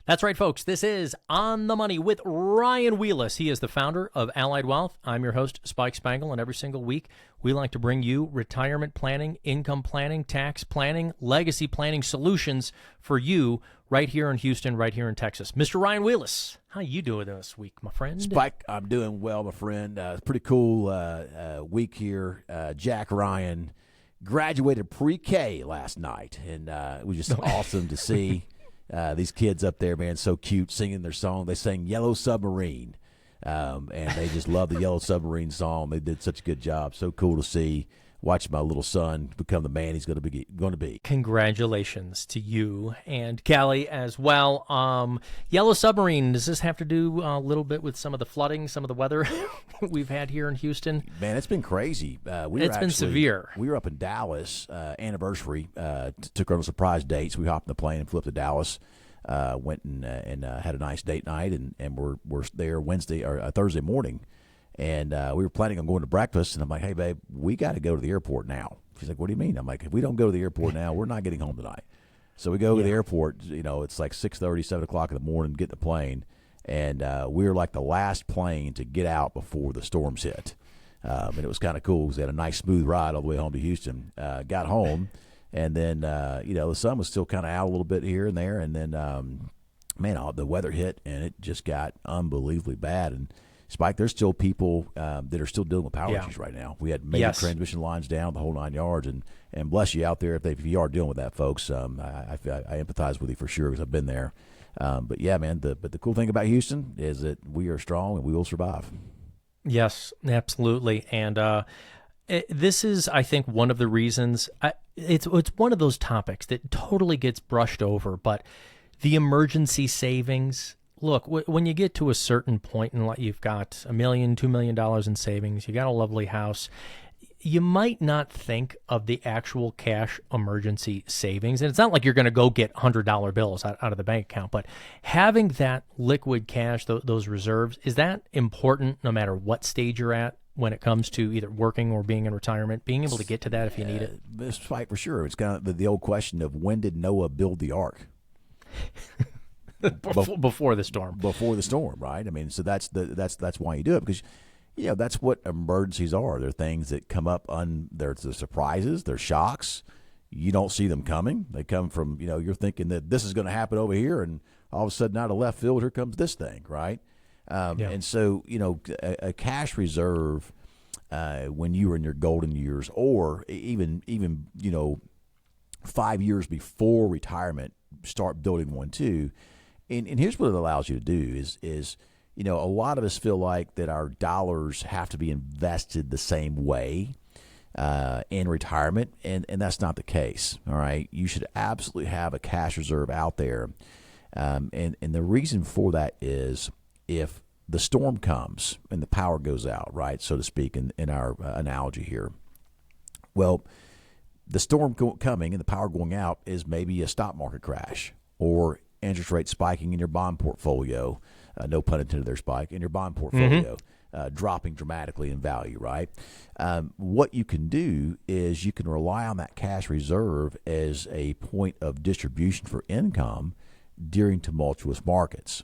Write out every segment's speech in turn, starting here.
That's right, folks. This is On the Money with Ryan Wheelis. He is the founder of Allied Wealth. I'm your host, Spike Spangle, and every single week we like to bring you retirement planning, income planning, tax planning, legacy planning solutions for you right here in Houston, right here in Texas. Mr. Ryan Wheelis, how you doing this week, my friend? Spike, I'm doing well, my friend. Pretty cool week here. Jack Ryan graduated pre-K last night, and it was just awesome to see. These kids up there, man, so cute, singing their song. They sang Yellow Submarine, and they just love the Yellow Submarine song. They did such a good job. So cool to see. Watch my little son become the man he's going to be. Congratulations to you and Callie as well. Yellow Submarine, does this have to do a little bit with some of the flooding, some of the weather we've had here in Houston? Man, it's been crazy. It's been severe. We were up in Dallas, anniversary, took her on a surprise date, so we hopped in the plane and flew up to Dallas. Went and had a nice date night, and we're there Thursday morning. And we were planning on going to breakfast, and I'm like, hey, babe, we got to go to the airport now. She's like, what do you mean? I'm like, if we don't go to the airport now, we're not getting home tonight. So we go to the airport. You know, it's like 6:30, 7 o'clock in the morning, get the plane. And we were like the last plane to get out before the storms hit. And it was kind of cool because we had a nice, smooth ride all the way home to Houston. Got home, and then, the sun was still kind of out a little bit here and there. And then, the weather hit, and it just got unbelievably bad. And Spike, there's still people that are still dealing with power issues right now. We had major transmission lines down, the whole 9 yards, and bless you out there if you are dealing with that, folks. I empathize with you for sure because I've been there. But yeah, man. The cool thing about Houston is that we are strong and we will survive. Yes, absolutely. And this is, I think, one of the reasons. It's one of those topics that totally gets brushed over, but the emergency savings. Look, when you get to a certain point in life, you've got $1 million, $2 million in savings, you got a lovely house, you might not think of the actual cash emergency savings. And it's not like you're going to go get $100 bills out of the bank account, but having that liquid cash, those reserves, is that important no matter what stage you're at when it comes to either working or being in retirement, being able to get to that if you need it? This fight for sure. It's kind of the old question of when did Noah build the ark? Before the storm. Before the storm, right? I mean, so that's why you do it, because that's what emergencies are. They're things that come up there's the surprises, they're shocks. You don't see them coming. They come from, you're thinking that this is going to happen over here, and all of a sudden out of left field, here comes this thing, right? And so, a cash reserve when you were in your golden years, or even 5 years before retirement, start building one too. And here's what it allows you to do is a lot of us feel like that our dollars have to be invested the same way in retirement, and that's not the case. All right, you should absolutely have a cash reserve out there, and the reason for that is if the storm comes and the power goes out, right, so to speak, in our analogy here. Well, the storm coming and the power going out is maybe a stock market crash or interest rate spiking in your bond portfolio, no pun intended there, Spike, in your bond portfolio, dropping dramatically in value, right? What you can do is you can rely on that cash reserve as a point of distribution for income during tumultuous markets.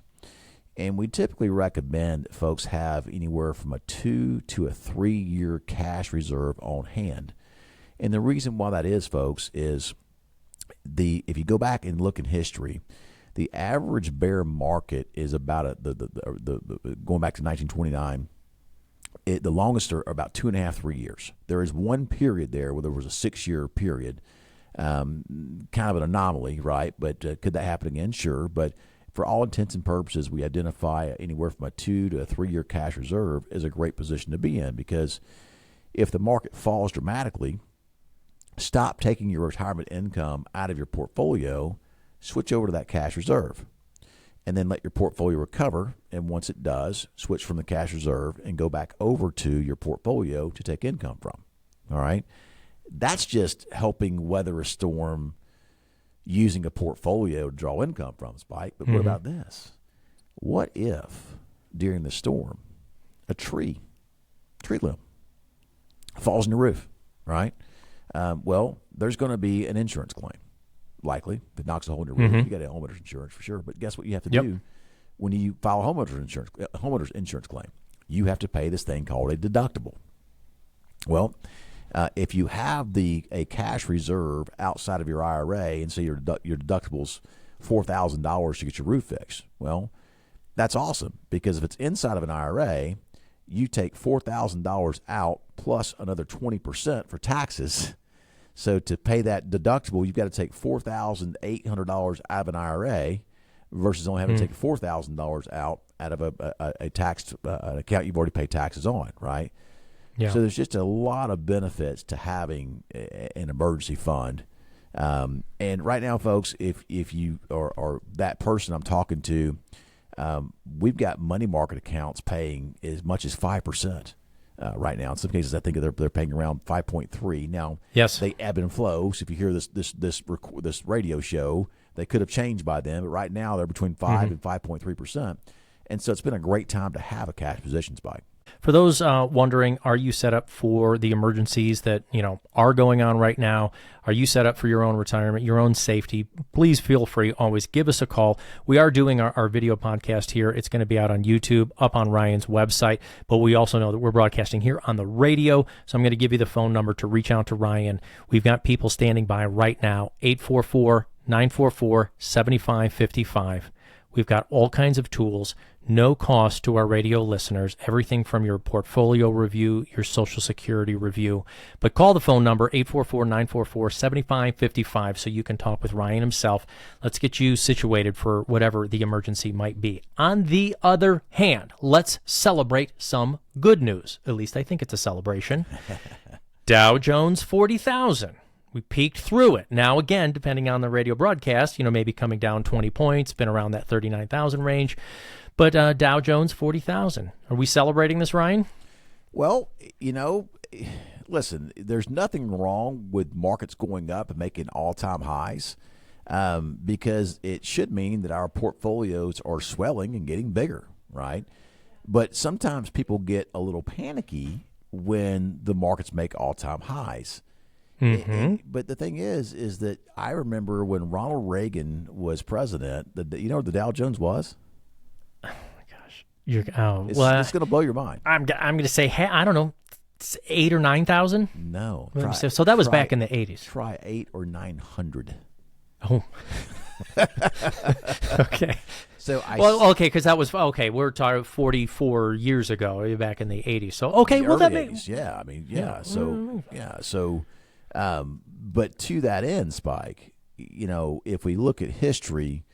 And we typically recommend that folks have anywhere from a 2 to a 3 year cash reserve on hand. And the reason why that is, folks, is if you go back and look in history, the average bear market is about going back to 1929. The longest are about 2.5, 3 years. There is one period there where there was a 6-year period, kind of an anomaly, right? But could that happen again? Sure. But for all intents and purposes, we identify anywhere from a 2 to a 3 year cash reserve as a great position to be in, because if the market falls dramatically, stop taking your retirement income out of your portfolio, switch over to that cash reserve, and then let your portfolio recover. And once it does, switch from the cash reserve and go back over to your portfolio to take income from. All right? That's just helping weather a storm using a portfolio to draw income from, Spike. But what about this? What if during the storm a tree limb falls in the roof, right? Well, there's going to be an insurance claim. likely. If it knocks a hole in your roof, you got a homeowner's insurance for sure. But guess what you have to do when you file a homeowner's insurance claim? You have to pay this thing called a deductible. Well, if you have a cash reserve outside of your IRA, and say your deductible's $4,000 to get your roof fixed, well, that's awesome, because if it's inside of an IRA, you take $4,000 out plus another 20% for taxes. So to pay that deductible, you've got to take $4,800 out of an IRA versus only having to take $4,000 out of a taxed account you've already paid taxes on, right? Yeah. So there's just a lot of benefits to having an emergency fund. And right now, folks, if you are that person I'm talking to, we've got money market accounts paying as much as 5% right now. In some cases, I think they're paying around 5.3. Now, yes, they ebb and flow. So if you hear this radio show, they could have changed by then, but right now they're between 5 and 5.3%. And so it's been a great time to have a cash position spike. For those wondering, are you set up for the emergencies that are going on right now? Are you set up for your own retirement, your own safety? Please feel free. Always give us a call. We are doing our video podcast here. It's going to be out on YouTube, up on Ryan's website. But we also know that we're broadcasting here on the radio. So I'm going to give you the phone number to reach out to Ryan. We've got people standing by right now, 844-944-7555. We've got all kinds of tools, no cost to our radio listeners, everything from your portfolio review, your Social Security review. But call the phone number, 844-944-7555, so you can talk with Ryan himself. Let's get you situated for whatever the emergency might be. On the other hand, let's celebrate some good news. At least I think it's a celebration. Dow Jones 40,000. We peaked through it. Now, again, depending on the radio broadcast, maybe coming down 20 points, been around that 39,000 range. But Dow Jones, 40,000. Are we celebrating this, Ryan? Well, listen, there's nothing wrong with markets going up and making all-time highs because it should mean that our portfolios are swelling and getting bigger, right? But sometimes people get a little panicky when the markets make all-time highs. But the thing is that I remember when Ronald Reagan was president, you know what the Dow Jones was? Oh my gosh, it's going to blow your mind. I'm going to say, I don't know, 8 or 9,000. No, so that was back in the 80s. Try 800 or 900. Oh, okay. So because that was we're talking 44 years ago, back in the 80s. So that makes but to that end, Spike, if we look at history,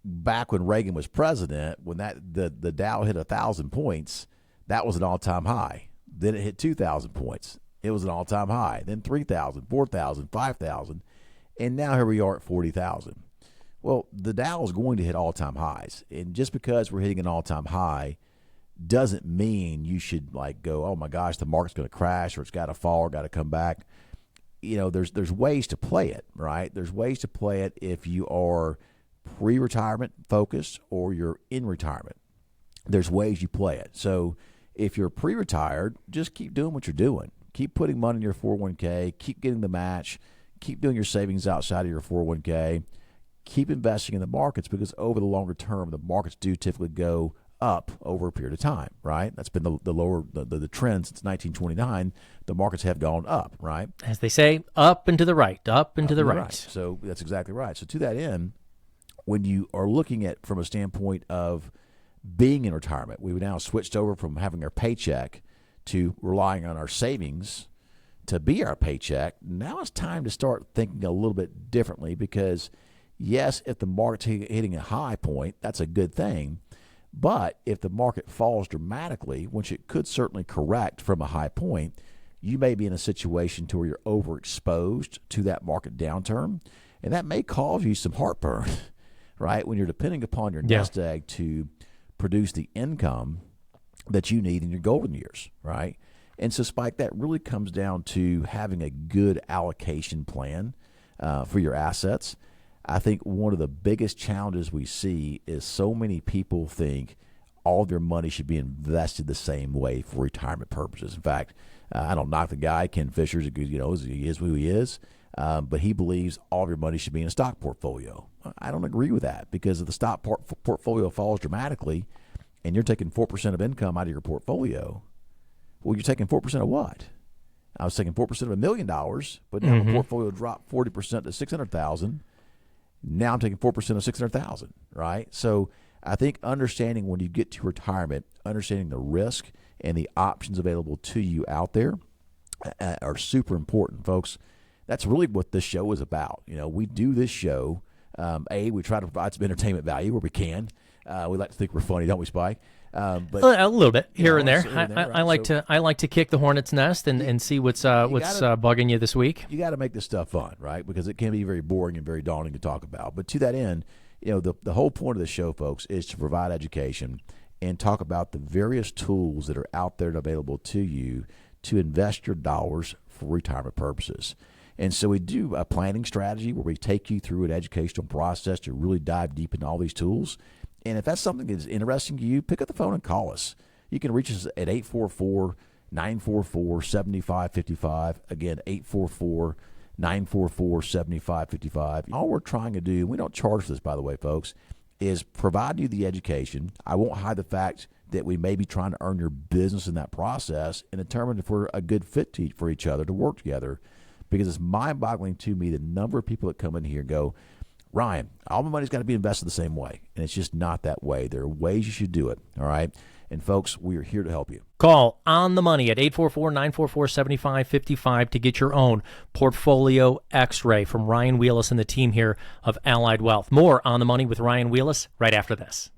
back when Reagan was president, when the Dow hit 1,000 points, that was an all-time high. Then it hit 2,000 points. It was an all-time high. Then 3,000, 4,000, 5,000, and now here we are at 40,000. Well, the Dow is going to hit all-time highs, and just because we're hitting an all-time high doesn't mean you should go, oh my gosh, the market's going to crash or it's got to fall or got to come back. There's ways to play it, right? There's ways to play it if you are pre-retirement focused or you're in retirement. There's ways you play it. So if you're pre-retired, just keep doing what you're doing. Keep putting money in your 401k. Keep getting the match. Keep doing your savings outside of your 401k. Keep investing in the markets because over the longer term, the markets do typically go up over a period of time, right? That's been the trend since 1929. The markets have gone up, right? As they say, up and to the right, up and to the right. So that's exactly right. So to that end, when you are looking at from a standpoint of being in retirement, we've now switched over from having our paycheck to relying on our savings to be our paycheck. Now it's time to start thinking a little bit differently because, yes, if the market's hitting a high point, that's a good thing. But if the market falls dramatically, which it could certainly correct from a high point, you may be in a situation to where you're overexposed to that market downturn, and that may cause you some heartburn, right? When you're depending upon your nest egg to produce the income that you need in your golden years, right? And so, Spike, that really comes down to having a good allocation plan for your assets. I think one of the biggest challenges we see is so many people think all their money should be invested the same way for retirement purposes. In fact, I don't knock the guy, Ken Fisher's he is who he is. But he believes all of your money should be in a stock portfolio. I don't agree with that, because if the stock portfolio falls dramatically and you're taking 4% of income out of your portfolio, well, you're taking 4% of what? I was taking 4% of $1 million, but now my portfolio dropped 40% to $600,000. Now I'm taking 4% of $600,000, right? So I think understanding when you get to retirement, understanding the risk and the options available to you out there are super important, folks. That's really what this show is about. We do this show. We try to provide some entertainment value where we can. We like to think we're funny, don't we, Spike? But a little bit here and there. Right? I like to kick the hornet's nest and see what's bugging you this week. You got to make this stuff fun, right? Because it can be very boring and very daunting to talk about. But to that end, the whole point of the show, folks, is to provide education and talk about the various tools that are out there and available to you to invest your dollars for retirement purposes. And so we do a planning strategy where we take you through an educational process to really dive deep into all these tools. And if that's something that's interesting to you, pick up the phone and call us. You can reach us at 844-944-7555. Again, 844-944-7555. All we're trying to do, we don't charge for this, by the way, folks, is provide you the education. I won't hide the fact that we may be trying to earn your business in that process and determine if we're a good fit for each other to work together. Because it's mind-boggling to me the number of people that come in here and go, Ryan, all my money's got to be invested the same way. And it's just not that way. There are ways you should do it, all right? And, folks, we are here to help you. Call On the Money at 844-944-7555 to get your own portfolio x-ray from Ryan Wheelis and the team here of Allied Wealth. More On the Money with Ryan Wheelis right after this.